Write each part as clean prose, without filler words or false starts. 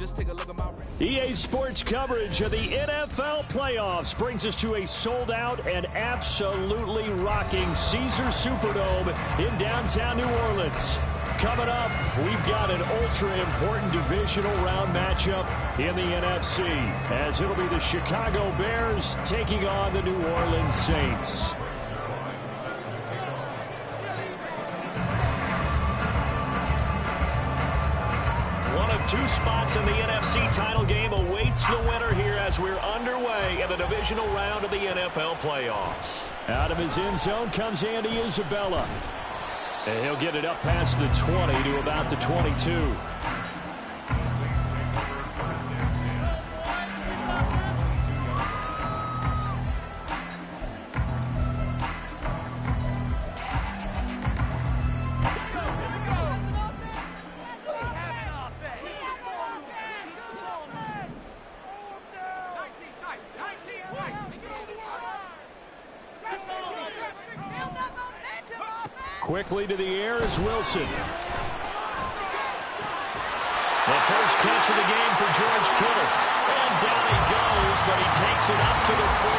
Just take a look at my... EA Sports coverage of the NFL playoffs brings us to a sold-out and absolutely rocking Caesars Superdome in downtown New Orleans. Coming up, we've got an ultra-important divisional round matchup in the NFC, as it'll be the Chicago Bears taking on the New Orleans Saints. One of two spots in the NFC title game awaits the winner here as we're underway in the divisional round of the NFL playoffs. Out of his end zone comes Andy Isabella. And he'll get it up past the 20 to about the 22. Quickly to the air is Wilson. The first catch of the game for George Kittle. And down he goes, but he takes it up to the 40.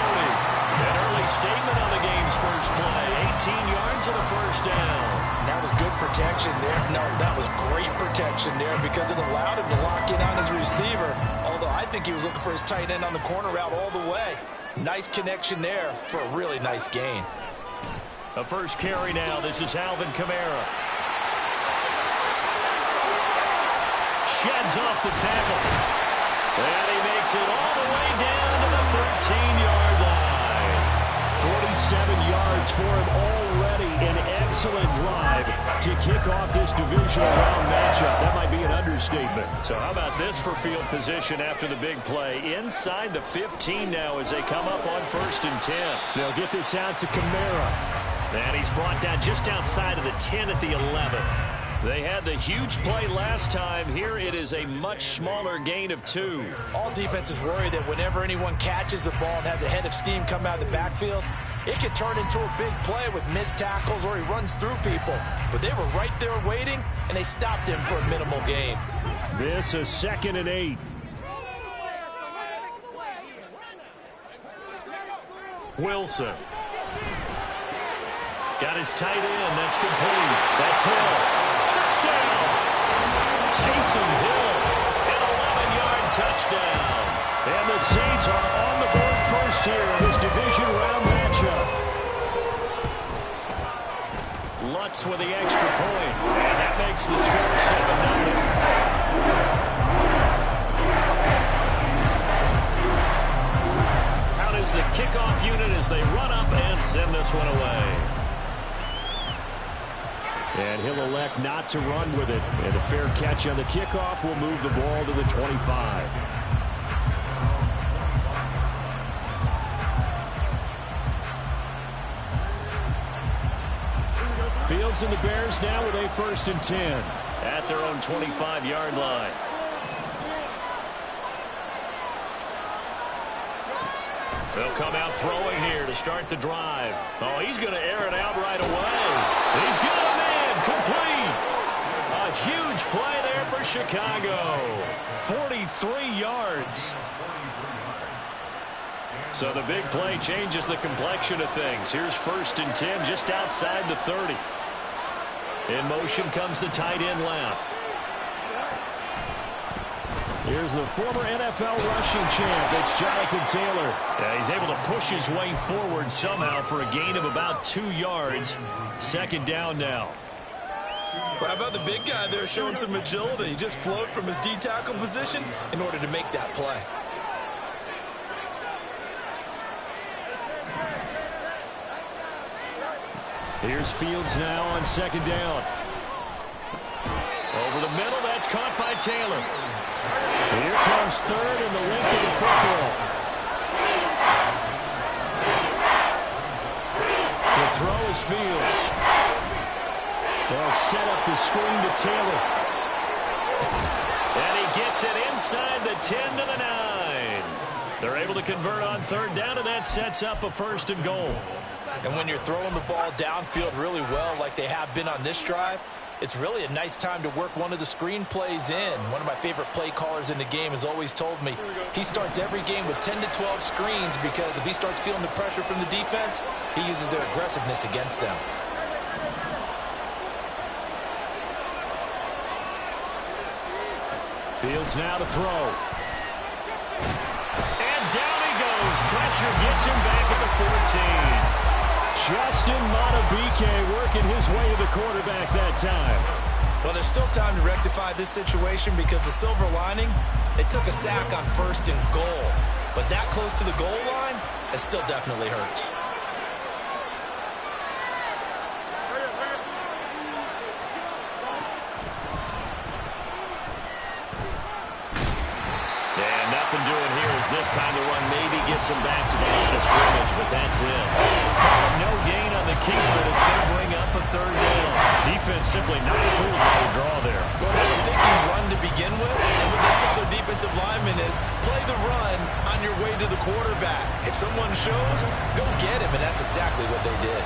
An early statement on the game's first play. 18 yards and a first down. That was good protection there. No, that was great protection there because it allowed him to lock in on his receiver. Although I think he was looking for his tight end on the corner route all the way. Nice connection there for a really nice gain. A first carry now. This is Alvin Kamara. Sheds off the tackle. And he makes it all the way down to the 13-yard line. 47 yards for him already. An excellent drive to kick off this divisional round matchup. That might be an understatement. So how about this for field position after the big play? Inside the 15 now as they come up on 1st and 10. They'll get this out to Kamara. And he's brought down just outside of the 10 at the 11. They had the huge play last time. Here it is a much smaller gain of 2. All defenses worry that whenever anyone catches the ball and has a head of steam come out of the backfield, it could turn into a big play with missed tackles or he runs through people. But they were right there waiting, and they stopped him for a minimal gain. This is 2nd and 8. Wilson. Got his tight end. That's complete. That's Hill. Touchdown! Taysom Hill. An 11-yard touchdown. And the Saints are on the board first here in this division round matchup. Lutz with the extra point. And that makes the score 7-0. Out is the kickoff unit as they run up and send this one away. And he'll elect not to run with it. And a fair catch on the kickoff will move the ball to the 25. Fields and the Bears now with a 1st and 10 at their own 25-yard line. They'll come out throwing here to start the drive. Oh, he's going to air it out right away. He's got him in. Complete. A huge play there for Chicago. 43 yards. So the big play changes the complexion of things. Here's 1st and 10 just outside the 30. In motion comes the tight end left. Here's the former NFL rushing champ. It's Jonathan Taylor. Yeah, he's able to push his way forward somehow for a gain of about 2 yards. 2nd down now. Well, how about the big guy there showing some agility? He just floated from his D-tackle position in order to make that play. Here's Fields now on 2nd down. Over the middle, that's caught by Taylor. Here comes 3rd and the length of the football. To throw is Fields. They'll set up the screen to Taylor. And he gets it inside the 10 to the 9. They're able to convert on 3rd down, and that sets up a 1st and goal. And when you're throwing the ball downfield really well like they have been on this drive, It's really a nice time to work one of the screen plays in. One of my favorite play callers in the game has always told me he starts every game with 10 to 12 screens because if he starts feeling the pressure from the defense, he uses their aggressiveness against them. Fields now to throw. And down he goes. Pressure gets him back at the 14. Justin Madubuike working his way to the quarterback that time. Well, there's still time to rectify this situation because the silver lining, they took a sack on 1st and goal. But that close to the goal line, it still definitely hurts. Doing here is this time the run maybe gets him back to the line of scrimmage, but that's it. No gain on the keeper, and it's going to bring up a 3rd down. Defense simply not fooled by the draw there. Well, they were thinking run to begin with, and what they tell their defensive linemen is play the run on your way to the quarterback. If someone shows, go get him, and that's exactly what they did.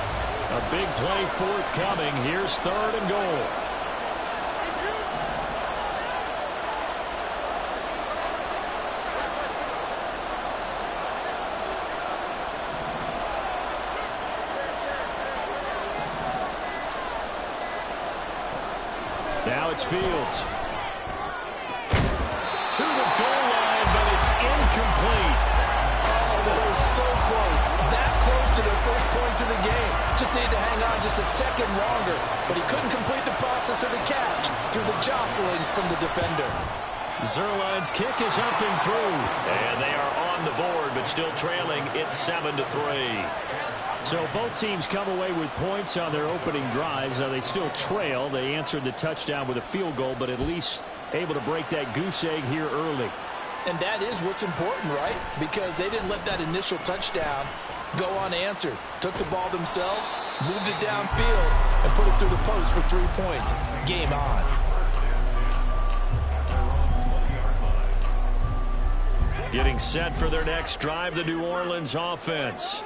A big play forthcoming. Here's 3rd and goal. Now it's Fields. To the goal line, but it's incomplete. Oh, that was so close. That close to their first points in the game. Just needed to hang on just a second longer, but he couldn't complete the process of the catch through the jostling from the defender. Zuerlein's kick is up and through. And they are on the board, but still trailing. It's 7-3. So both teams come away with points on their opening drives. Now they still trail. They answered the touchdown with a field goal, but at least able to break that goose egg here early. And that is what's important, right? Because they didn't let that initial touchdown go unanswered. Took the ball themselves, moved it downfield, and put it through the post for 3 points. Game on. Getting set for their next drive, the New Orleans offense.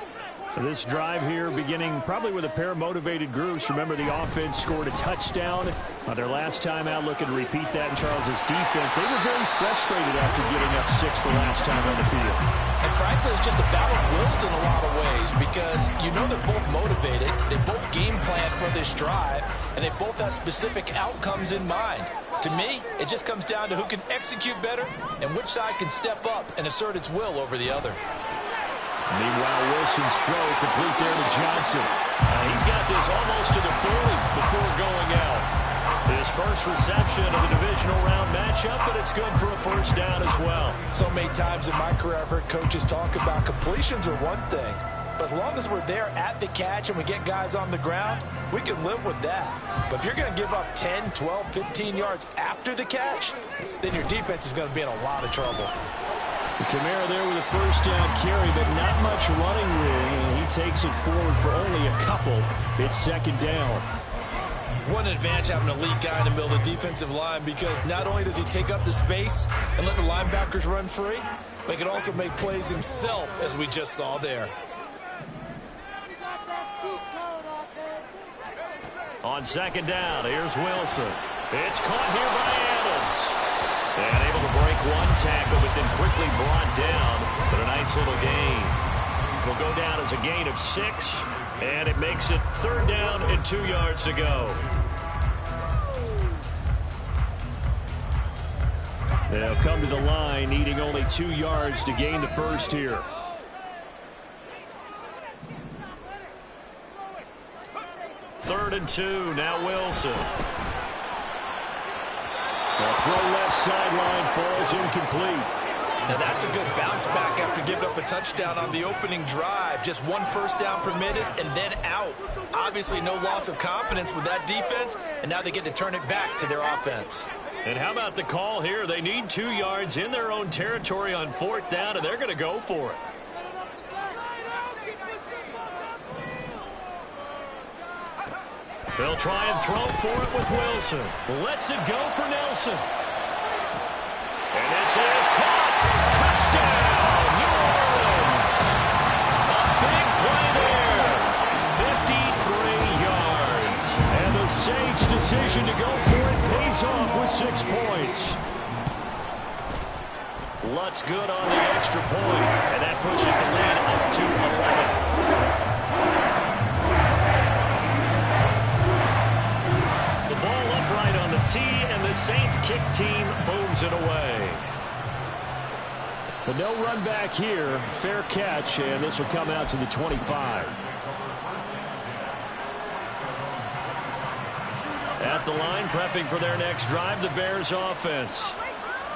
This drive here beginning probably with a pair of motivated groups. Remember, the offense scored a touchdown on their last time out, looking to repeat that in Charles's defense. They were very frustrated after giving up 6 the last time on the field. And frankly, it's just a battle of wills in a lot of ways because you know they're both motivated. They both game plan for this drive, and they both have specific outcomes in mind. To me, it just comes down to who can execute better and which side can step up and assert its will over the other. Meanwhile, Wilson's throw complete there to Johnson. He's got this almost to the 40 before going out. His first reception of the divisional round matchup, but it's good for a 1st down as well. So many times in my career, I've heard coaches talk about completions are one thing, but as long as we're there at the catch and we get guys on the ground, we can live with that. But if you're going to give up 10, 12, 15 yards after the catch, then your defense is going to be in a lot of trouble. Kamara there with a 1st down carry, but not much running room, and he takes it forward for only a couple. It's 2nd down. What an advantage having an elite guy in the middle of the defensive line because not only does he take up the space and let the linebackers run free, but he can also make plays himself, as we just saw there. On 2nd down, here's Wilson. It's caught here by Adams. And able to break one tackle, but then quickly brought down. But a nice little gain. Will go down as a gain of 6, and it makes it 3rd down and 2 yards to go. They'll come to the line, needing only 2 yards to gain the 1st here. Third and 2, now Wilson. The throw left sideline falls incomplete. Now that's a good bounce back after giving up a touchdown on the opening drive. Just 1 first down permitted and then out. Obviously no loss of confidence with that defense, and now they get to turn it back to their offense. And how about the call here? They need 2 yards in their own territory on 4th down, and they're going to go for it. They'll try and throw for it with Wilson. Lets it go for Nelson. And this is caught. Touchdown, New Orleans. A big play there. 53 yards. And the Saints' decision to to go for it. Pays off with 6 points. Lutz good on the extra point, and that pushes the lead up to 11. The ball upright on the tee, and the Saints kick team moves it away. But no run back here. Fair catch, and this will come out to the 25. At the line, prepping for their next drive, the Bears offense.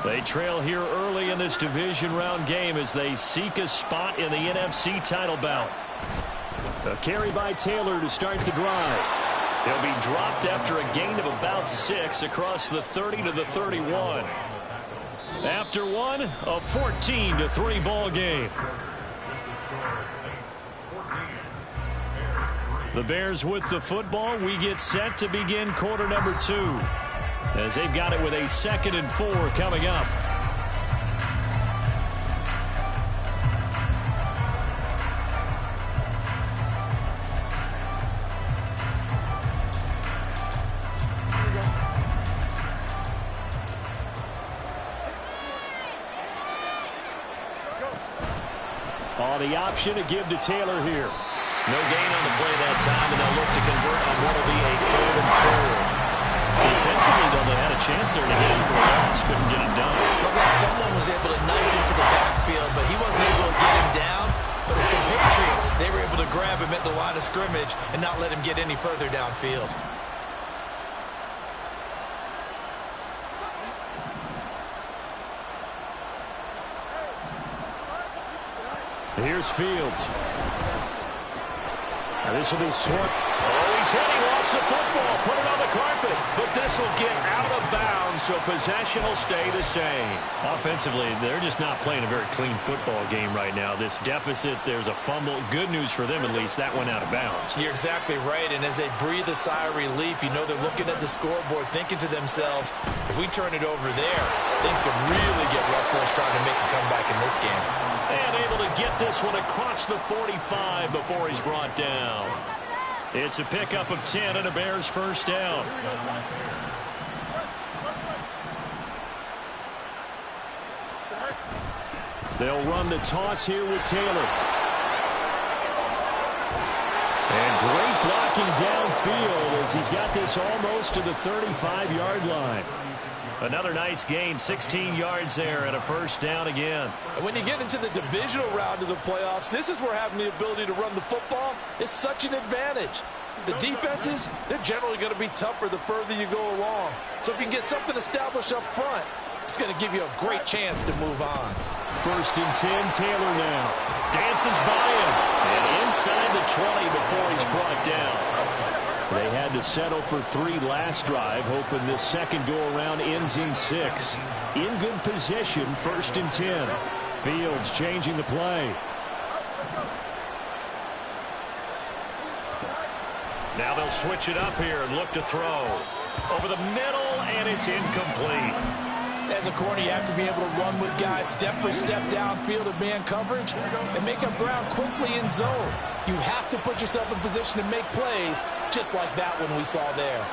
They trail here early in this division round game as they seek a spot in the NFC title bout. A carry by Taylor to start the drive. He'll be dropped after a gain of about 6 across the 30 to the 31. After one, a 14-3 ball game. The Bears with the football. We get set to begin quarter number 2 as they've got it with a 2nd and 4 coming up. The option to give to Taylor here. No gain on the play that time, and they'll look to convert on what will be a 3rd and 4. Defensively, though, they had a chance there to hit him for a loss. Couldn't get him done. Looked like someone was able to knife into the backfield, but he wasn't able to get him down. But his compatriots, they were able to grab him at the line of scrimmage and not let him get any further downfield. Here's Fields. And this will be Swart. Oh, he's hit. He lost the football. Put it on the carpet. But this will get out of bounds, so possession will stay the same. Offensively, they're just not playing a very clean football game right now. This deficit, there's a fumble. Good news for them, at least. That went out of bounds. You're exactly right. And as they breathe a sigh of relief, you know they're looking at the scoreboard, thinking to themselves, if we turn it over there, things could really get rough for us trying to make a comeback in this game. And able to get this one across the 45 before he's brought down. It's a pickup of 10 and a Bears first down. They'll run the toss here with Taylor. And great blocking downfield as he's got this almost to the 35-yard line. Another nice gain, 16 yards there, and a first down again. And when you get into the divisional round of the playoffs, this is where having the ability to run the football is such an advantage. The defenses, they're generally going to be tougher the further you go along. So if you can get something established up front, it's going to give you a great chance to move on. 1st and 10, Taylor now. Dances by him. And inside the 20 before he's brought down. They had to settle for 3 last drive, hoping this second go-around ends in 6. In good position, 1st and 10. Fields changing the play. Now they'll switch it up here and look to throw. Over the middle, and it's incomplete. As a corner, you have to be able to run with guys step for step downfield of man coverage and make up ground quickly in zone. You have to put yourself in position to make plays, just like that one we saw there.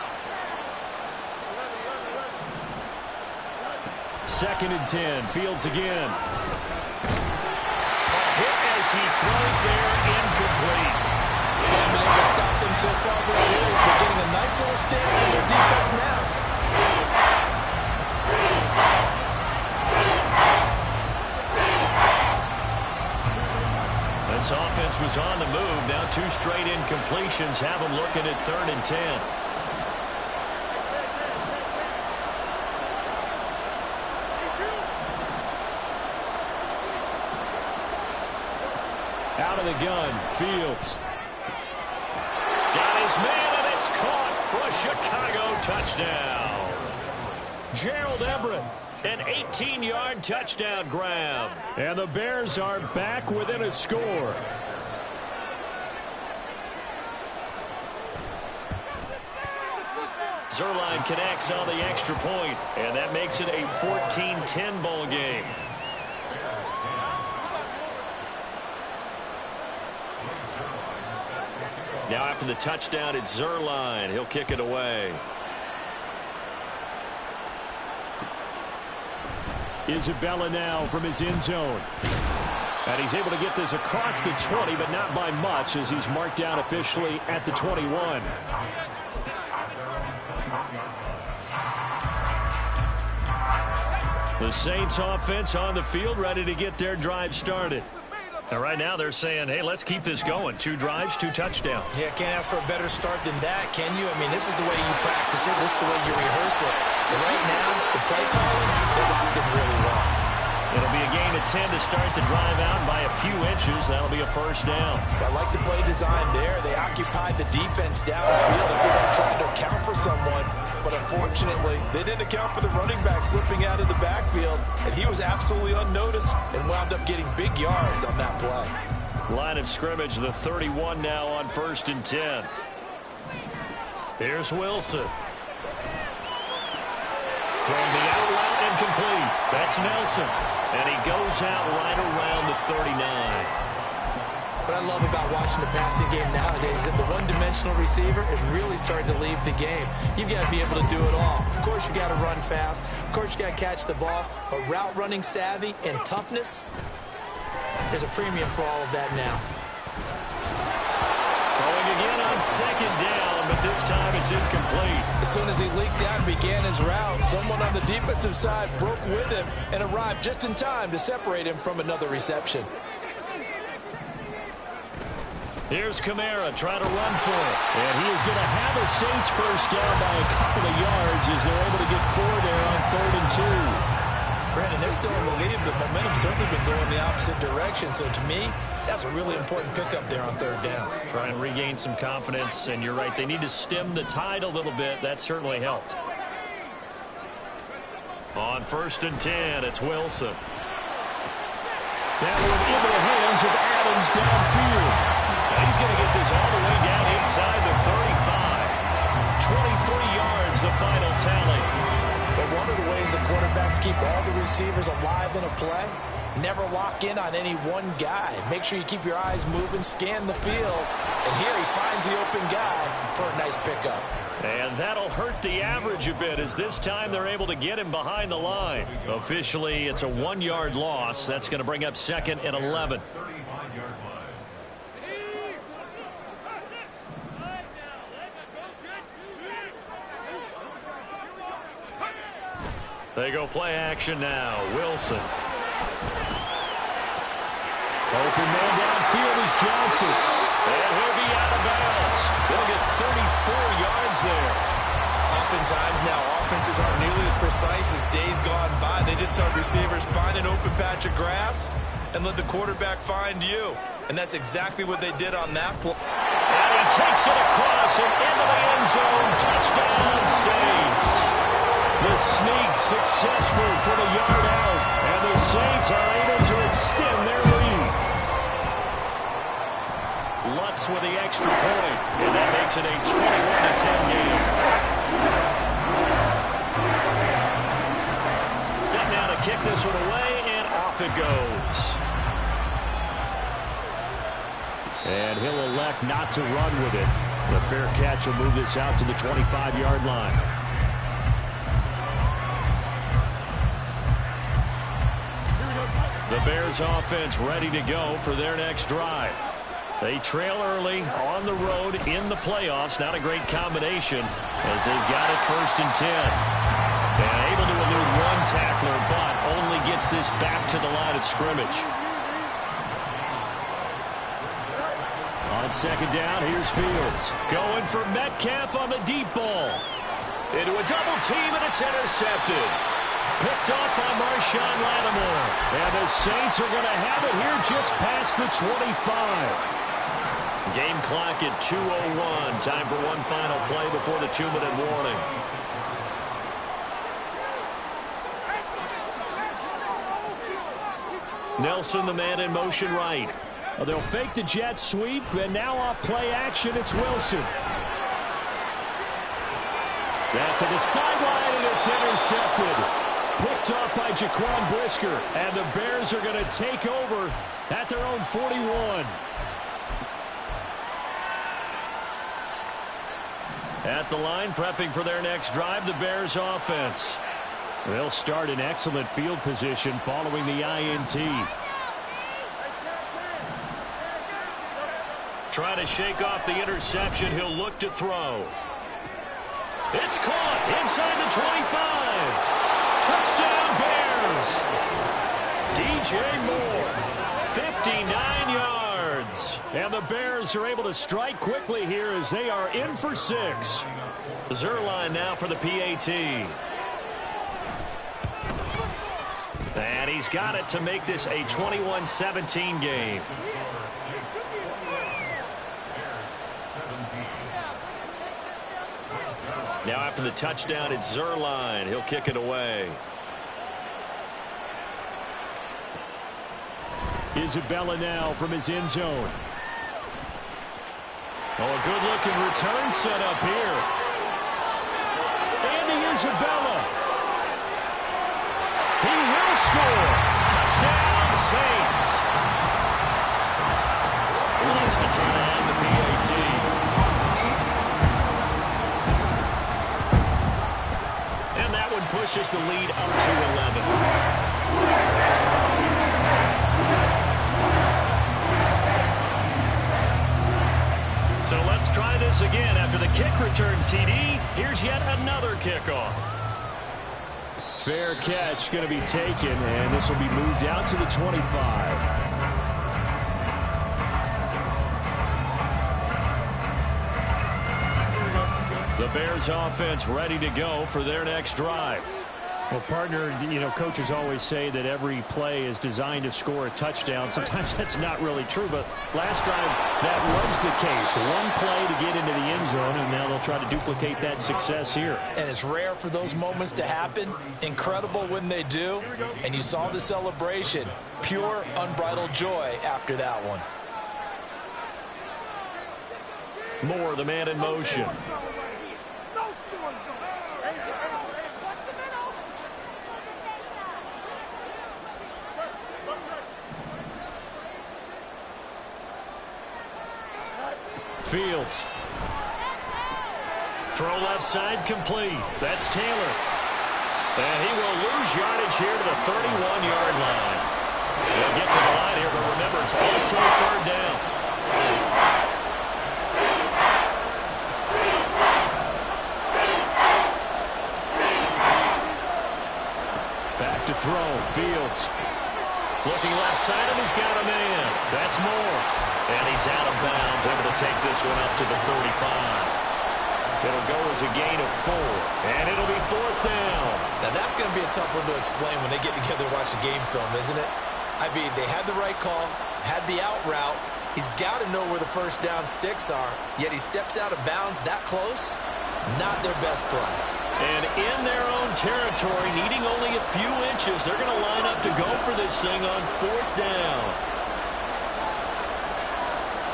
2nd and 10. Fields again. A hit as he throws there, incomplete. They haven't been able to stop them so far this series, but getting a nice little stand from their defense now. This offense was on the move. Now 2 straight incompletions have them looking at 3rd and 10. Out of the gun, Fields. Got his man, and it's caught for a Chicago touchdown. Gerald Everett. An 18-yard touchdown grab. And the Bears are back within a score. Zerline connects on the extra point, and that makes it a 14-10 ball game. Now after the touchdown, it's Zerline. He'll kick it away. Isabella now from his end zone. And he's able to get this across the 20, but not by much, as he's marked down officially at the 21. The Saints offense on the field, ready to get their drive started. And right now they're saying, hey, let's keep this going. 2 drives, 2 touchdowns. Yeah, can't ask for a better start than that, can you? I mean, this is the way you practice it. This is the way you rehearse it. But right now, the play calling, they're locked in really well. It'll be a gain of 10 to start the drive out by a few inches. That'll be a first down. I like the play design there. They occupied the defense downfield. They're trying to account for someone. But unfortunately, they didn't account for the running back slipping out of the backfield. And he was absolutely unnoticed and wound up getting big yards on that play. Line of scrimmage, the 31 now on 1st and 10. Here's Wilson. Throwing the out route incomplete. That's Nelson. And he goes out right around the 39. What I love about watching the passing game nowadays is that the one-dimensional receiver is really starting to leave the game. You've got to be able to do it all. Of course, you got to run fast. Of course, you got to catch the ball. But route running savvy and toughness, there's a premium for all of that now. Throwing again on 2nd down, but this time it's incomplete. As soon as he leaked out and began his route, someone on the defensive side broke with him and arrived just in time to separate him from another reception. Here's Kamara trying to run for it. And he is going to have a Saints first down by a couple of yards as they're able to get 4 there on 3rd and 2. Brandon, they're still in the lead, but momentum's certainly been going the opposite direction. So to me, that's a really important pickup there on 3rd down. Try and regain some confidence, and you're right. They need to stem the tide a little bit. That certainly helped. On 1st and 10, it's Wilson. That one into the hands of Adams downfield. And he's going to get this all the way down inside the 35. 23 yards, the final tally. But one of the ways the quarterbacks keep all the receivers alive in a play, never lock in on any one guy. Make sure you keep your eyes moving, scan the field. And here he finds the open guy for a nice pickup. And that'll hurt the average a bit, as this time they're able to get him behind the line. Officially, it's a 1-yard loss. That's going to bring up 2nd and 11. They go play action now. Wilson. Open man downfield is Johnson. And he'll be out of bounds. They'll get 34 yards there. Oftentimes now, offenses aren't nearly as precise as days gone by. They just have receivers find an open patch of grass and let the quarterback find you. And that's exactly what they did on that play. And he takes it across and into the end zone. Touchdown, Saints. The sneak successful for the yard out. And the Saints are able to extend their lead. Lutz with the extra point. And that makes it a 21-10 game. Set now to kick this one away, and off it goes. And he'll elect not to run with it. The fair catch will move this out to the 25-yard line. The Bears offense ready to go for their next drive. They trail early on the road in the playoffs. Not a great combination as they've got it 1st and 10. And able to elude one tackler, but only gets this back to the line of scrimmage. On 2nd down, here's Fields. Going for Metcalf on the deep ball. Into a double team, and it's intercepted. Picked off by Marshawn Lattimore. And the Saints are going to have it here just past the 25. Game clock at 2:01. Time for one final play before the 2-minute warning. Nelson, the man in motion right. Well, they'll fake the jet sweep, and now off play action, it's Wilson. That to the sideline, and it's intercepted. Picked off by Jaquan Brisker, and the Bears are going to take over at their own 41. At the line, prepping for their next drive, the Bears offense. They'll start in excellent field position following the INT. Trying to shake off the interception. He'll look to throw. It's caught inside the 25. Touchdown Bears. DJ Moore, 59 yards. And the Bears are able to strike quickly here as they are in for 6. Zerline now for the PAT. And he's got it to make this a 21-17 game. Now after the touchdown, it's Zerline. He'll kick it away. Isabella now from his end zone. Oh, a good-looking return set up here. Andy Isabella. He will score. Touchdown, Saints. Who likes to turn on the PAT? And that one pushes the lead up to 11. So let's try this again. After the kick return TD, here's yet another kickoff. Fair catch going to be taken, and this will be moved out to the 25. The Bears offense ready to go for their next drive. Well, partner, coaches always say that every play is designed to score a touchdown. Sometimes that's not really true, but last time that was the case. One play to get into the end zone, and now they'll try to duplicate that success here. And it's rare for those moments to happen. Incredible when they do. And you saw the celebration. Pure, unbridled joy after that one. Moore, the man in motion. Fields. Throw left side complete. That's Taylor. And he will lose yardage here to the 31-yard line. He'll get to the line here, but remember, it's also third down. Back to throw. Fields. Looking left side, and he's got a man. That's Moore. And he's out of bounds, able to take this one up to the 35. It'll go as a gain of 4, and it'll be fourth down. Now, that's going to be a tough one to explain when they get together and watch the game film, isn't it? I mean, they had the right call, had the out route. He's got to know where the first down sticks are, yet he steps out of bounds that close. Not their best play. And in their own territory, needing only a few inches, they're going to line up to go for this thing on fourth down.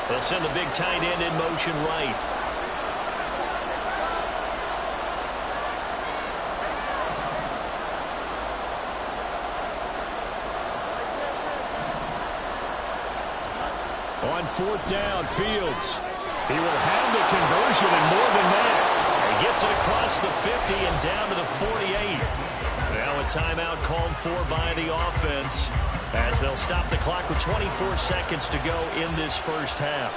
They'll send the big tight end in motion right. On fourth down, Fields. He will have the conversion and more than that. He gets it across the 50 and down to the 48. Now a timeout called for by the offense as they'll stop the clock with 24 seconds to go in this first half.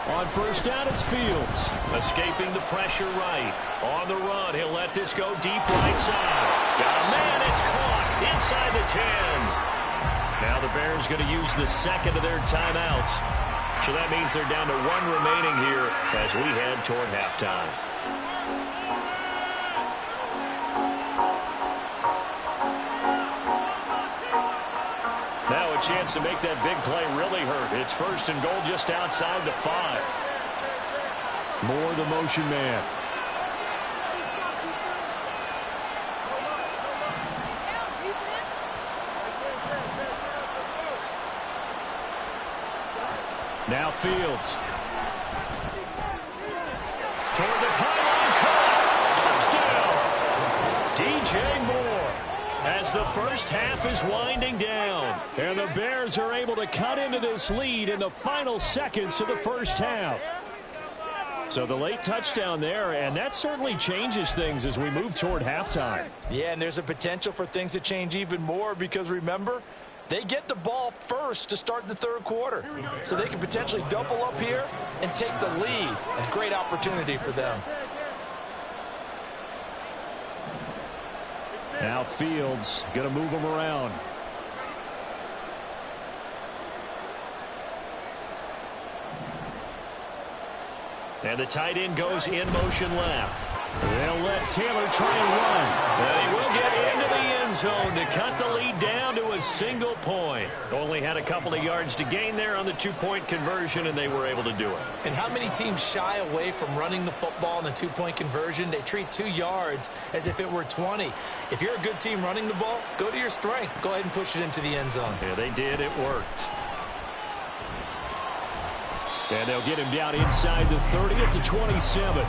On first down, it's Fields. Escaping the pressure right. On the run, he'll let this go deep right side. Got a man, it's caught inside the 10. Now the Bears going to use the second of their timeouts. So that means they're down to 1 remaining here as we head toward halftime. Now a chance to make that big play really hurt. It's first and goal just outside the 5. Moore, the motion man. Now Fields. Toward the pylon, caught. Touchdown. DJ Moore. as the first half is winding down. And the Bears are able to cut into this lead in the final seconds of the first half. So the late touchdown there, and that certainly changes things as we move toward halftime. Yeah, and there's a potential for things to change even more because, remember, they get the ball first to start the third quarter. So they can potentially double up here and take the lead. A great opportunity for them. Now Fields going to move him around. And the tight end goes in motion left. They'll let Taylor try and run. And he will get into the end zone to cut the lead down to a single point. Only had a couple of yards to gain there on the two-point conversion, and they were able to do it. And how many teams shy away from running the football in the two-point conversion? They treat 2 yards as if it were 20. If you're a good team running the ball, go to your strength. Go ahead and push it into the end zone. Yeah, they did. It worked. And they'll get him down inside the 30 at the 27.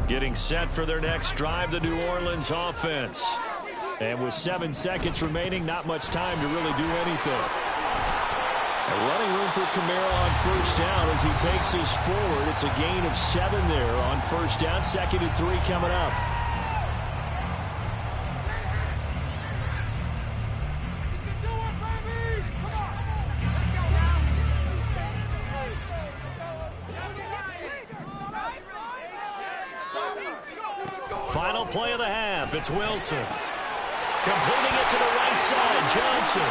Getting set for their next drive, the New Orleans offense. And with 7 seconds remaining, not much time to really do anything. Running room for Kamara on first down as he takes us forward. It's a gain of 7 there on first down. 2nd and 3 coming up. Final play of the half. It's Wilson. Completing it to the right side. Johnson.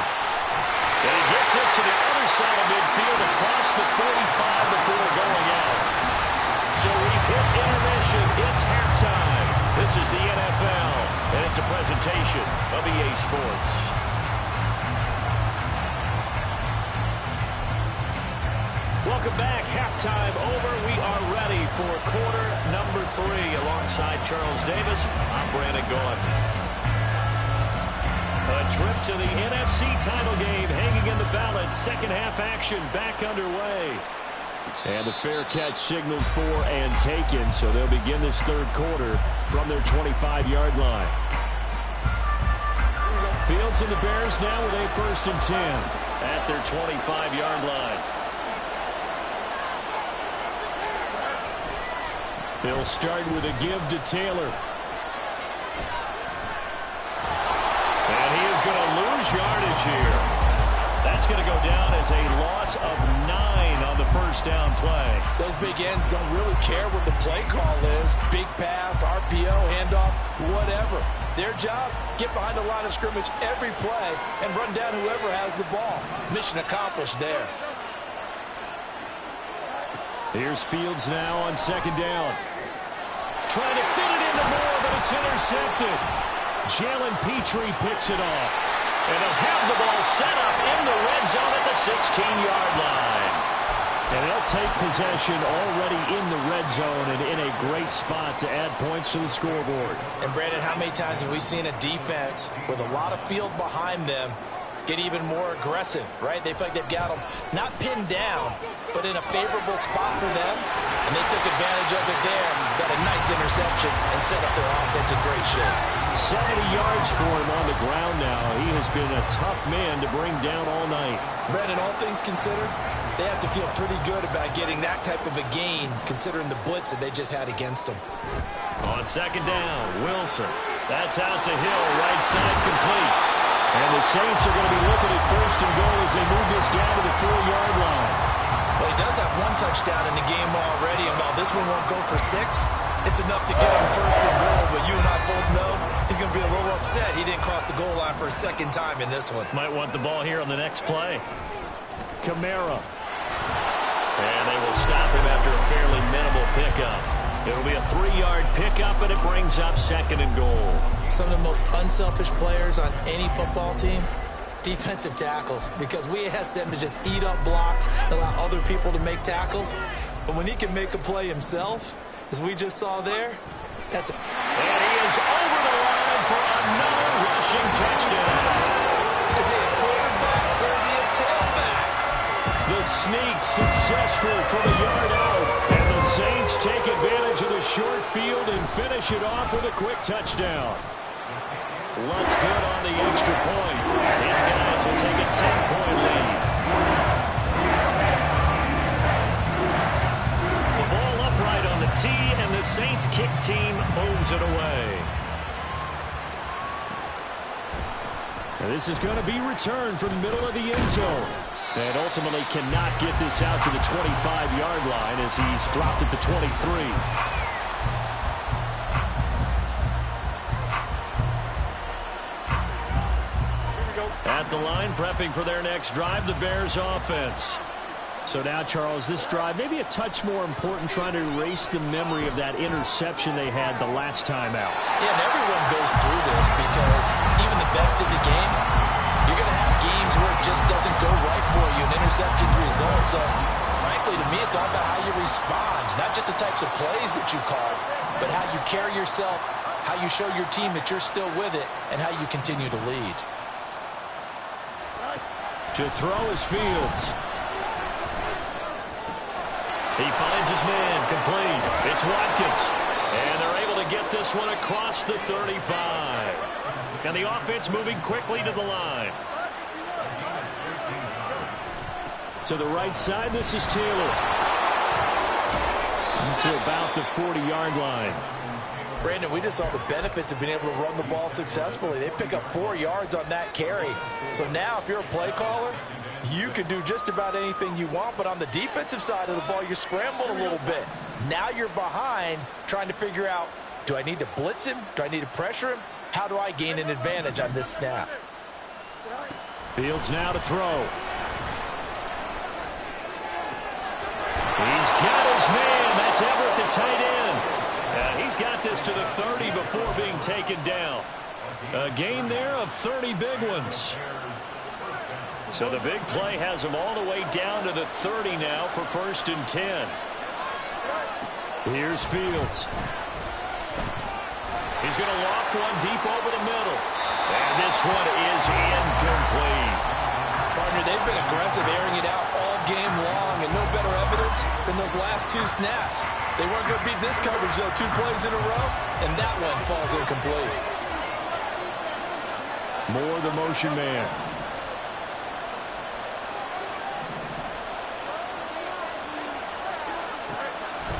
And he gets us to the other side of midfield across the 45 before going out. So we've hit intermission. It's halftime. This is the NFL, and it's a presentation of EA Sports. Welcome back. Halftime over. We are ready for quarter number 3. Alongside Charles Davis, I'm Brandon Gaudin. A trip to the NFC title game hanging in the balance. Second half action back underway. And the fair catch signaled for and taken, so they'll begin this third quarter from their 25-yard line. Fields and the Bears now with a 1st and 10 at their 25-yard line. They'll start with a give to Taylor. Going to lose yardage here. That's going to go down as a loss of 9 on the first down play. Those big ends don't really care what the play call is. Big pass, RPO, handoff, whatever. Their job, get behind the line of scrimmage every play and run down whoever has the ball. Mission accomplished there. Here's Fields now on 2nd down. Trying to fit it into Moore, but it's intercepted. Jalen Petrie picks it off. And they'll have the ball set up in the red zone at the 16-yard line. And they'll take possession already in the red zone and in a great spot to add points to the scoreboard. And, Brandon, how many times have we seen a defense with a lot of field behind them get even more aggressive, right? They feel like they've got them not pinned down, but in a favorable spot for them. And they took advantage of it there. Got a nice interception and set up their offense in great shape. 70 yards for him on the ground now. He has been a tough man to bring down all night. Brandon, all things considered, they have to feel pretty good about getting that type of a gain, considering the blitz that they just had against them. On 2nd down, Wilson. That's out to Hill, right side complete. And the Saints are going to be looking at 1st and goal as they move this down to the 4-yard line. Well, he does have 1 touchdown in the game already, and while this one won't go for 6, it's enough to get him 1st and goal, but you and I both know he's going to be a little upset he didn't cross the goal line for a 2nd time in this one. Might want the ball here on the next play. Kamara. And they will stop him after a fairly minimal pickup. It'll be a 3-yard pickup, and it brings up 2nd and goal. Some of the most unselfish players on any football team, defensive tackles, because we ask them to just eat up blocks, allow other people to make tackles. But when he can make a play himself, as we just saw there, That's it. And he is over the line for another rushing touchdown. Is he a quarterback or is he a tailback? The sneak successful from a yard out. And the Saints take advantage of the short field and finish it off with a quick touchdown. Luntz good on the extra point. These guys will take a 10-point lead. The ball upright on the tee, and the Saints kick team owns it away. And this is going to be returned from the middle of the end zone. And ultimately cannot get this out to the 25-yard line as he's dropped at the 23. At the line, prepping for their next drive, the Bears offense. So now, Charles, this drive maybe a touch more important, trying to erase the memory of that interception they had the last time out. Yeah, and everyone goes through this because even the best in the game, you're going to have games where it just doesn't go right for you, and interceptions result. So, frankly, to me, it's all about how you respond, not just the types of plays that you call, but how you carry yourself, how you show your team that you're still with it, and how you continue to lead. To throw is Fields. He finds his man, complete. It's Watkins. And they're able to get this one across the 35. And the offense moving quickly to the line. To the right side, this is Taylor. To about the 40-yard line. Brandon, we just saw the benefits of being able to run the ball successfully. They pick up 4 yards on that carry. So now if you're a play caller, you can do just about anything you want. But on the defensive side of the ball, you're scrambling a little bit. Now you're behind trying to figure out, do I need to blitz him? Do I need to pressure him? How do I gain an advantage on this snap? Fields now to throw. He's got his man. That's Everett, the tight end. He's got this to the 30 before being taken down. A gain there of 30 big ones. So the big play has him all the way down to the 30 now for 1st and 10. Here's Fields. He's going to loft one deep over the middle. And this one is incomplete. Partner, they've been aggressive, airing it out all game long, and no better evidence than those last 2 snaps. They weren't going to beat this coverage, though, 2 plays in a row, and that one falls incomplete. More the motion man.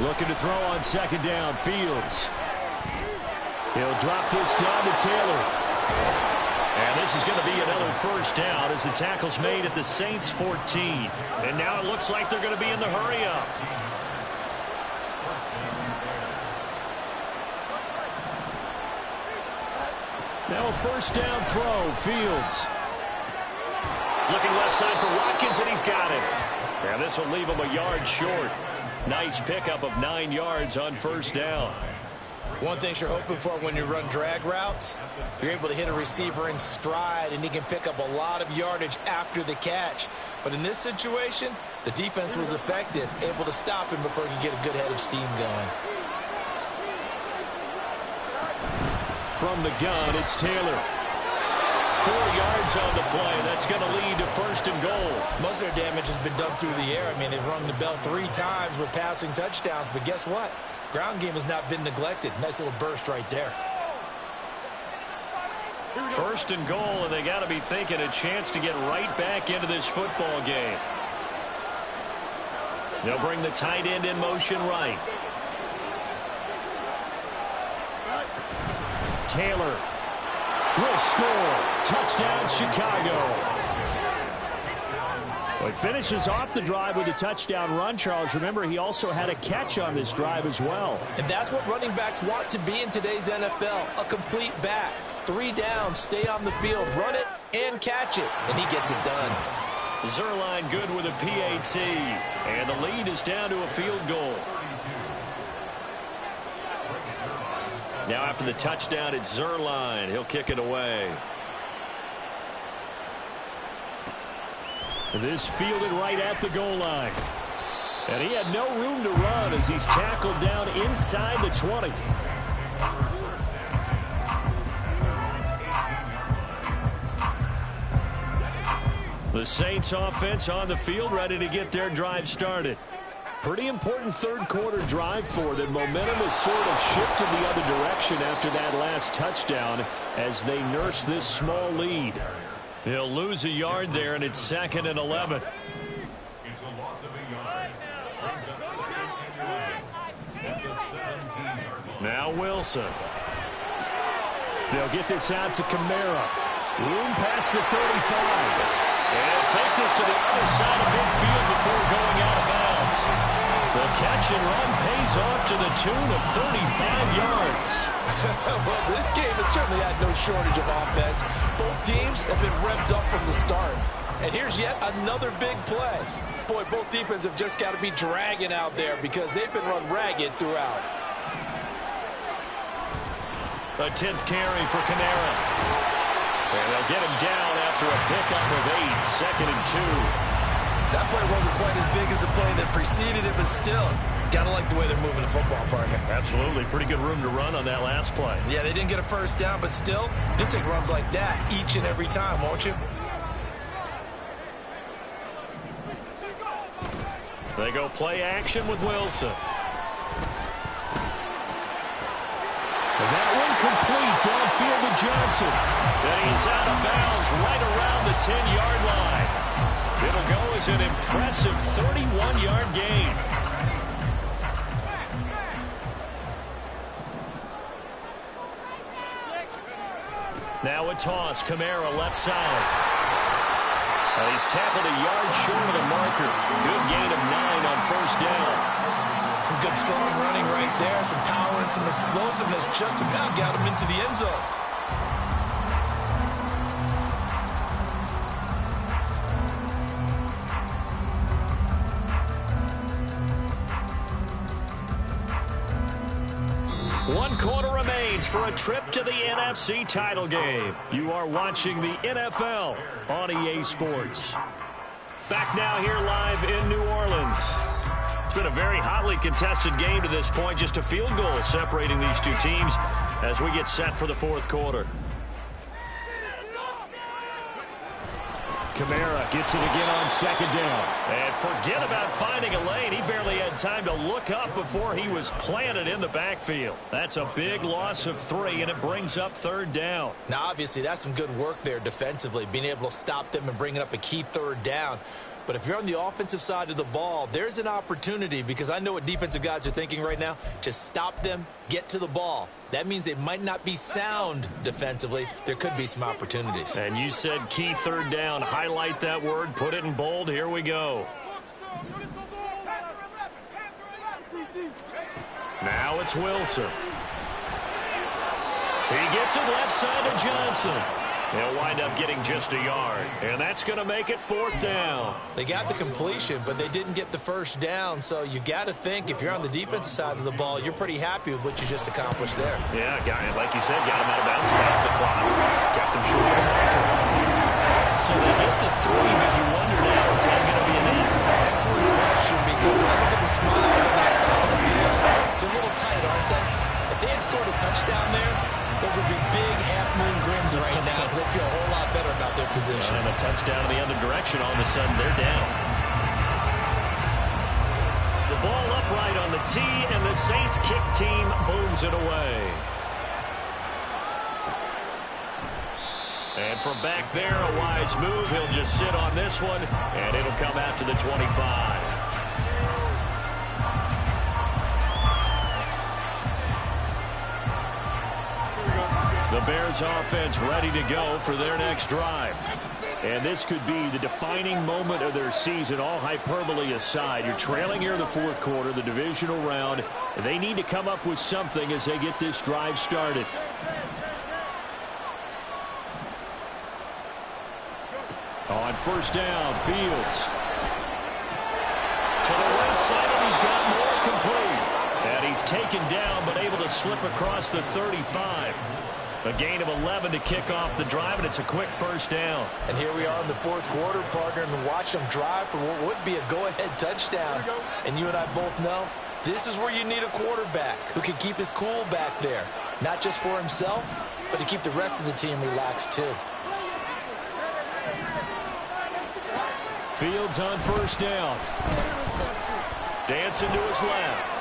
Looking to throw on 2nd down, Fields. He'll drop this down to Taylor. And this is going to be another 1st down as the tackle's made at the Saints 14. And now it looks like they're going to be in the hurry-up. Now a 1st down throw, Fields. Looking left side for Watkins, and he's got it. And this will leave him a yard short. Nice pickup of 9 yards on 1st down. One thing you're hoping for when you run drag routes, you're able to hit a receiver in stride, and he can pick up a lot of yardage after the catch. But in this situation, the defense was effective, able to stop him before he could get a good head of steam going. From the gun, it's Taylor. 4 yards on the play. That's going to lead to 1st and goal. Most of their damage has been done through the air. I mean, they've rung the bell 3 times with passing touchdowns, but guess what? Ground game has not been neglected. Nice little burst right there. 1st and goal, and they got to be thinking a chance to get right back into this football game. They'll bring the tight end in motion right. Taylor will score. Touchdown, Chicago. Well, he finishes off the drive with a touchdown run, Charles. Remember, he also had a catch on this drive as well. And that's what running backs want to be in today's NFL, a complete back. 3 downs, stay on the field, run it, and catch it. And he gets it done. Zuerlein good with a PAT. And the lead is down to a field goal. Now after the touchdown, it's Zuerlein. He'll kick it away. This fielded right at the goal line. And he had no room to run as he's tackled down inside the 20. The Saints offense on the field, ready to get their drive started. Pretty important third quarter drive for them. Momentum has sort of shifted the other direction after that last touchdown as they nurse this small lead. They'll lose a yard there, and it's 2nd and 11. It's a loss of a yard. Brings up 2nd and 11 at the 17-yard line. Now Wilson. They'll get this out to Kamara. Room past the 35. And take this to the other side of midfield before going out of bounds. The catch and run pays off to the tune of 35 yards. Well, this game has certainly had no shortage of offense. Both teams have been revved up from the start. And here's yet another big play. Boy, both defenses have just got to be dragging out there because they've been run ragged throughout. A 10th carry for Kamara. And they'll get him down after a pickup of 8, 2nd and 2. That play wasn't quite as big as the play that preceded it, but still, gotta like the way they're moving the football, partner. Absolutely. Pretty good room to run on that last play. Yeah, they didn't get a first down, but still, you'll take runs like that each and every time, won't you? They go play action with Wilson. And that one complete downfield to Johnson. And he's out of bounds right around the 10-yard line. It'll go as an impressive 31-yard gain. Now a toss. Kamara left side. He's tackled a yard short of the marker. Good gain of 9 on first down. Some good, strong running right there. Some power and some explosiveness just about got him into the end zone. One quarter remains for a trip to the NFC title game. You are watching the NFL on EA Sports. Back now here live in New Orleans. It's been a very hotly contested game to this point. Just a field goal separating these two teams as we get set for the fourth quarter. Kamara gets it again on second down. And forget about finding a lane. He barely had time to look up before he was planted in the backfield. That's a big loss of 3, and it brings up third down. Now, obviously, that's some good work there defensively, being able to stop them and bringing up a key third down. But if you're on the offensive side of the ball, there's an opportunity, because I know what defensive guys are thinking right now. Just stop them, get to the ball. That means they might not be sound defensively. There could be some opportunities. And you said key third down. Highlight that word. Put it in bold. Here we go. Now it's Wilson. He gets it left side to Johnson. They'll wind up getting just a yard, and that's going to make it fourth down. They got the completion, but they didn't get the first down, so you got to think if you're on the defensive side of the ball, you're pretty happy with what you just accomplished there. Yeah, like you said, got him out of bounds, stopped the clock, kept him short of the marker. So they get the 3, but you wonder now, is that going to be enough? Excellent question, because when I look at the smiles on that side of the field, it's a little tight, aren't they? If they had scored a touchdown there, those would be big half-moon grins right now because they feel a whole lot better about their position. And a touchdown in the other direction, all of a sudden they're down. The ball upright on the tee, and the Saints kick team booms it away. And from back there, a wise move. He'll just sit on this one, and it'll come out to the 25. The Bears offense ready to go for their next drive. And this could be the defining moment of their season, all hyperbole aside. You're trailing here in the fourth quarter, the divisional round. They need to come up with something as they get this drive started. On first down, Fields. To the right side, and he's got more complete. And he's taken down, but able to slip across the 35. A gain of 11 to kick off the drive, and it's a quick first down. And here we are in the fourth quarter, partner, and watch them drive for what would be a go-ahead touchdown. And you and I both know this is where you need a quarterback who can keep his cool back there, not just for himself, but to keep the rest of the team relaxed too. Fields on first down. Dancing to his left.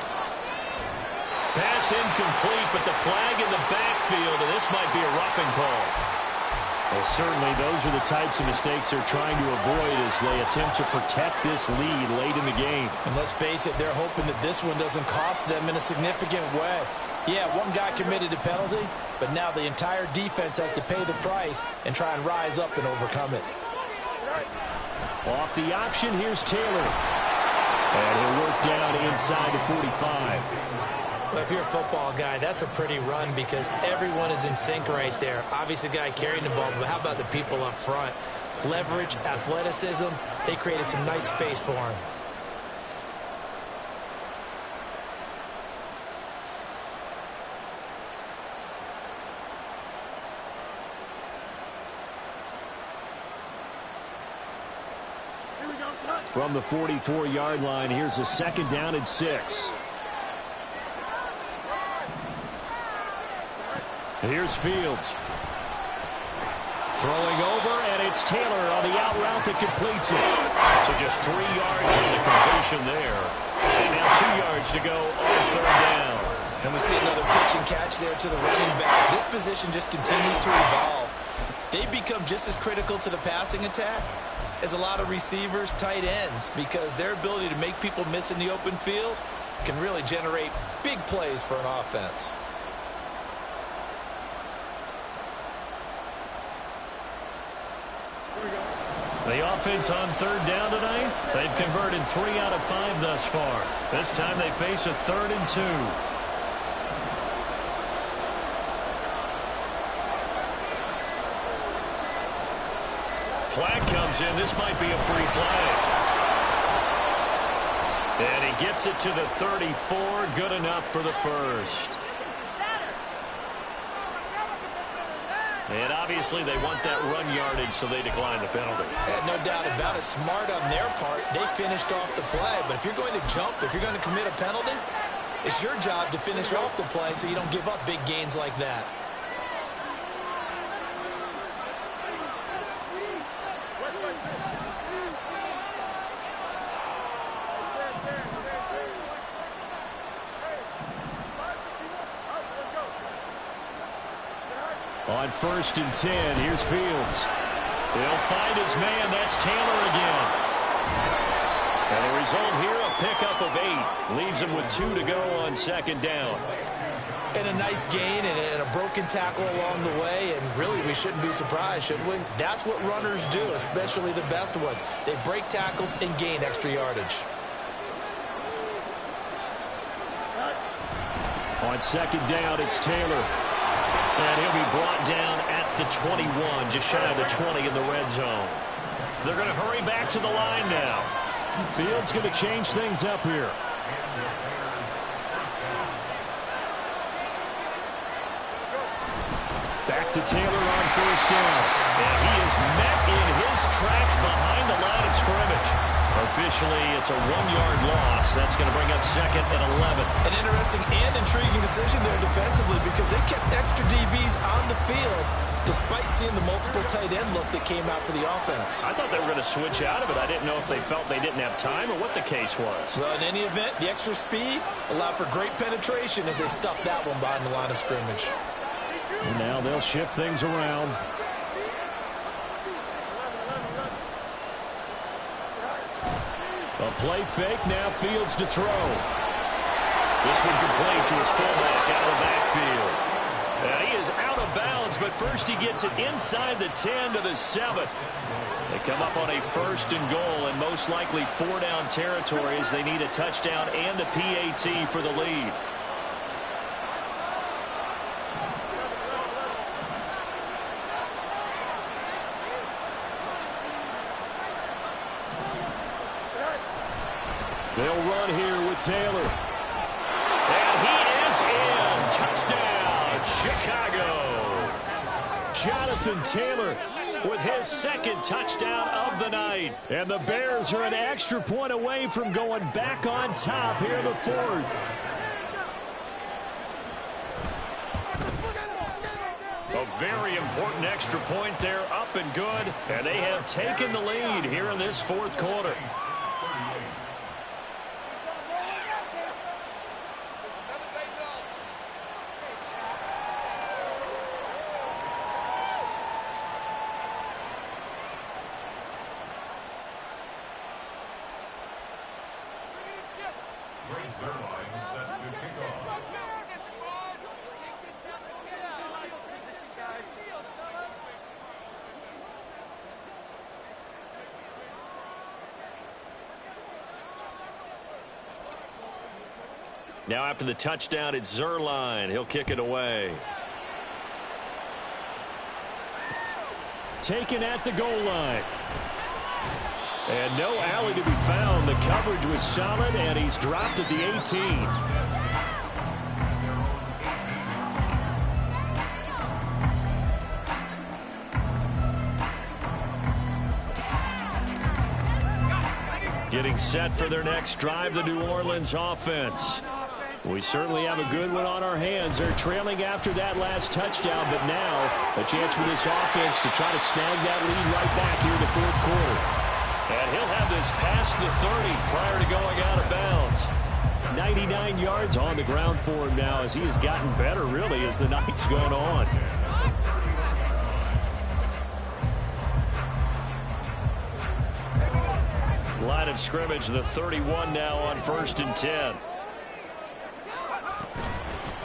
Pass incomplete, but the flag in the backfield, and this might be a roughing call. Well, certainly those are the types of mistakes they're trying to avoid as they attempt to protect this lead late in the game. And let's face it, they're hoping that this one doesn't cost them in a significant way. Yeah, one guy committed a penalty, but now the entire defense has to pay the price and try and rise up and overcome it. Off the option, here's Taylor. And he'll work down inside the 45. Well, if you're a football guy, that's a pretty run because everyone is in sync right there. Obviously, the guy carrying the ball, but how about the people up front? Leverage, athleticism, they created some nice space for him. From the 44-yard line, here's a second down and 6. Here's Fields. Throwing over, and it's Taylor on the out route that completes it. So just 3 yards on the completion there. And now 2 yards to go on third down. And we see another pitch and catch there to the running back. This position just continues to evolve. They become just as critical to the passing attack as a lot of receivers, tight ends, because their ability to make people miss in the open field can really generate big plays for an offense. The offense on third down tonight, they've converted 3 out of 5 thus far. This time they face a 3rd and 2. Flag comes in. This might be a free play. And he gets it to the 34. Good enough for the first. And obviously they want that run yardage, so they decline the penalty. Yeah, no doubt about it. Smart on their part. They finished off the play. But if you're going to jump, if you're going to commit a penalty, it's your job to finish off the play so you don't give up big gains like that. On 1st and 10, here's Fields. He'll find his man. That's Taylor again. And the result here, a pickup of 8. Leaves him with 2 to go on 2nd down. And a nice gain and a broken tackle along the way. And really, we shouldn't be surprised, should we? That's what runners do, especially the best ones. They break tackles and gain extra yardage. On 2nd down, it's Taylor. And he'll be brought down at the 21, just shy of the 20 in the red zone. They're going to hurry back to the line now. Fields going to change things up here. Back to Taylor on 1st down. And he is met in his tracks behind the line of scrimmage. Officially, it's a 1-yard loss. That's going to bring up 2nd and 11. An interesting and intriguing decision there defensively because they kept extra DBs on the field despite seeing the multiple tight end look that came out for the offense. I thought they were going to switch out of it. I didn't know if they felt they didn't have time or what the case was. Well, in any event, the extra speed allowed for great penetration as they stuffed that one behind the line of scrimmage. And now they'll shift things around. A play fake, now Fields to throw. This one complete to his fullback out of the backfield. And he is out of bounds, but first he gets it inside the 10 to the 7. They come up on a 1st and goal, and most likely 4-down territory as they need a touchdown and a PAT for the lead. They'll run here with Taylor. And he is in. Touchdown, Chicago. Jonathan Taylor with his 2nd touchdown of the night. And the Bears are an extra point away from going back on top here in the 4th. A very important extra point there, up and good. And they have taken the lead here in this fourth quarter. Now after the touchdown, it's Zerline. He'll kick it away. Taken at the goal line. And no alley to be found. The coverage was solid, and he's dropped at the 18. Getting set for their next drive, the New Orleans offense. We certainly have a good one on our hands. They're trailing after that last touchdown, but now a chance for this offense to try to snag that lead right back here in the fourth quarter. And he'll have this past the 30 prior to going out of bounds. 99 yards on the ground for him now as he has gotten better, really, as the night's gone on. Line of scrimmage, the 31 now on 1st and 10.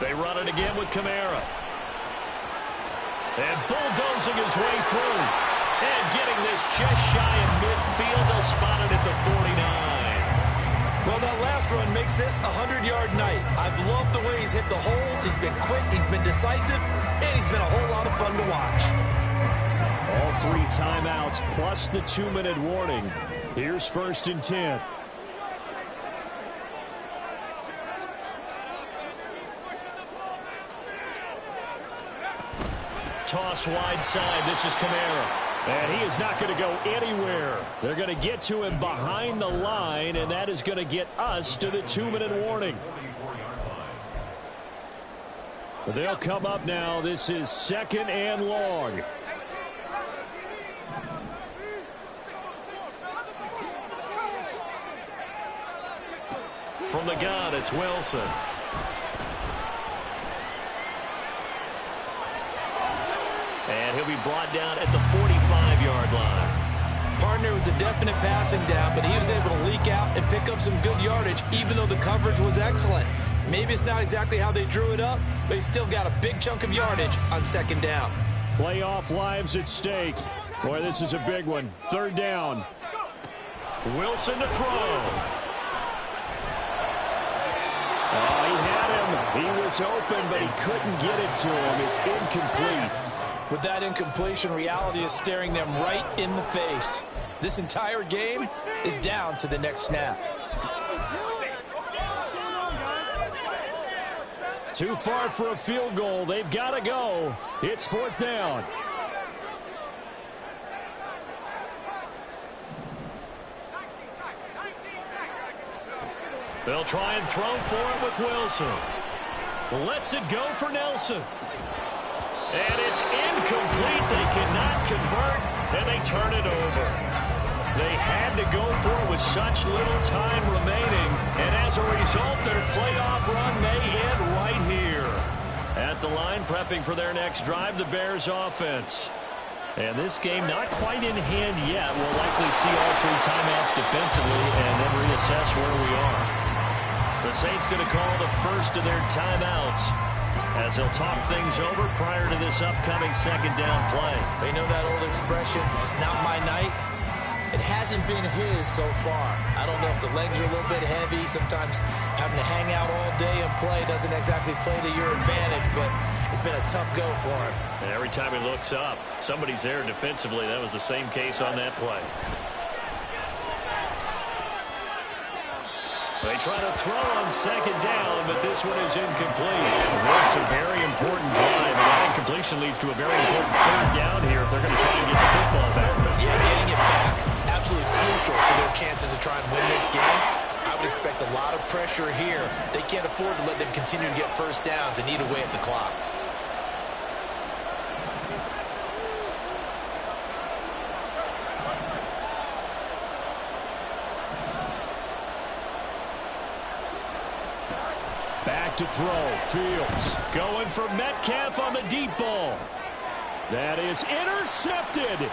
They run it again with Kamara. And bulldozing his way through. And getting this just shy of midfield. They'll spot it at the 49. Well, that last run makes this a 100-yard night. I've loved the way he's hit the holes. He's been quick, he's been decisive, and he's been a whole lot of fun to watch. All 3 timeouts plus the 2-minute warning. Here's 1st and 10. Toss wide side. This is Kamara. And he is not going to go anywhere. They're going to get to him behind the line, and that is going to get us to the 2-minute warning. They'll come up now. This is 2nd and long. From the gun, it's Wilson. And he'll be brought down at the 45-yard line. Partner was a definite passing down, but he was able to leak out and pick up some good yardage, even though the coverage was excellent. Maybe it's not exactly how they drew it up, but he still got a big chunk of yardage on 2nd down. Playoff lives at stake. Boy, this is a big one. 3rd down. Wilson to throw. Oh, he had him. He was open, but he couldn't get it to him. It's incomplete. With that incompletion, reality is staring them right in the face. This entire game is down to the next snap. Too far for a field goal. They've got to go. It's 4th down. They'll try and throw for it with Wilson. Lets it go for Nelson. And it's incomplete. They cannot convert, and they turn it over. They had to go for it with such little time remaining, and as a result, their playoff run may end right here. At the line, prepping for their next drive, the Bears offense. And this game not quite in hand yet. We'll likely see all 3 timeouts defensively and then reassess where we are. The Saints going to call the first of their timeouts as they'll talk things over prior to this upcoming 2nd down play. They know that old expression, it's not my night. It hasn't been his so far. I don't know if the legs are a little bit heavy. Sometimes having to hang out all day and play doesn't exactly play to your advantage, but it's been a tough go for him. And every time he looks up, somebody's there defensively. That was the same case on that play. They try to throw on 2nd down, but this one is incomplete. This a very important drive, and that incompletion leads to a very important 3rd down here if they're going to try and get the football back. Yeah, getting it back, absolutely crucial to their chances to try and win this game. I would expect a lot of pressure here. They can't afford to let them continue to get 1st downs and eat away at the clock. Back to throw. Fields going for Metcalf on the deep ball. That is intercepted.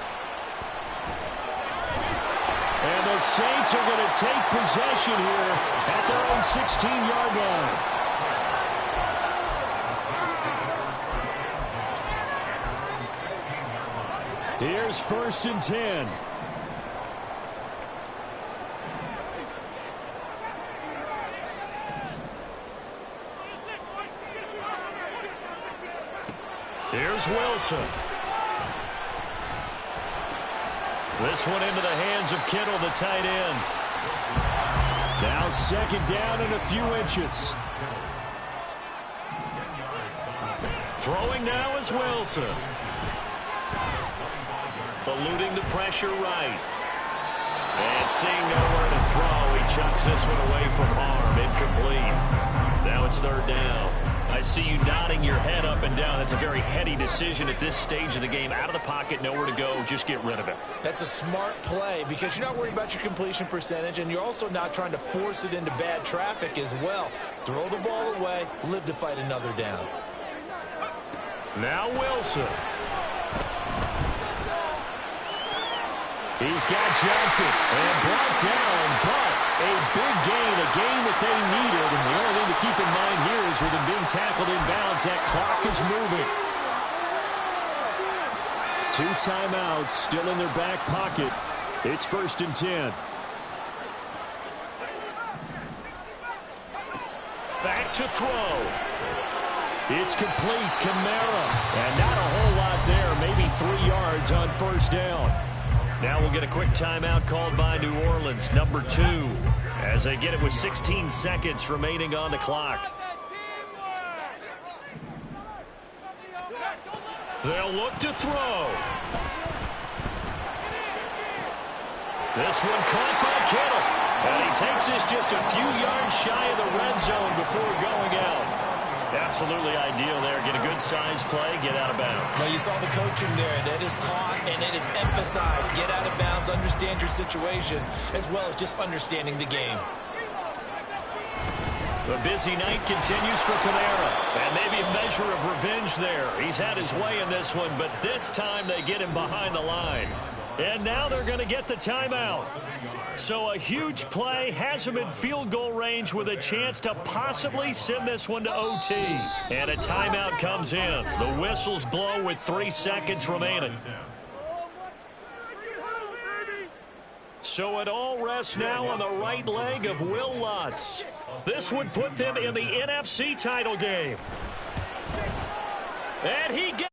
And the Saints are going to take possession here at their own 16-yard line. Here's 1st and 10. Here's Wilson. This one into the hands of Kittle, the tight end. Now 2nd down and a few inches. Throwing now is Wilson. Eluding the pressure right. And seeing nowhere to throw, he chucks this one away from harm. Incomplete. Now it's 3rd down. I see you nodding your head up and down. That's a very heady decision at this stage of the game. Out of the pocket, nowhere to go. Just get rid of it. That's a smart play because you're not worried about your completion percentage, and you're also not trying to force it into bad traffic as well. Throw the ball away, live to fight another down. Now Wilson. He's got Johnson and brought down, but a big gain, a gain that they needed. And the only thing to keep in mind here is with him being tackled inbounds, that clock is moving. 2 timeouts still in their back pocket. It's 1st and 10. Back to throw. It's complete. Kamara. And not a whole lot there. Maybe 3 yards on 1st down. Now we'll get a quick timeout called by New Orleans, number 2, as they get it with 16 seconds remaining on the clock. They'll look to throw. This one caught by Kittle. And he takes this just a few yards shy of the red zone before going out. Absolutely ideal there. Get a good size play, get out of bounds. Well, you saw the coaching there. That is taught and it is emphasized. Get out of bounds, understand your situation, as well as just understanding the game. The busy night continues for Kamara. And maybe a measure of revenge there. He's had his way in this one, but this time they get him behind the line. And now they're going to get the timeout. So a huge play has him in field goal range with a chance to possibly send this one to OT. And a timeout comes in. The whistles blow with 3 seconds remaining. So it all rests now on the right leg of Will Lutz. This would put them in the NFC title game. And he gets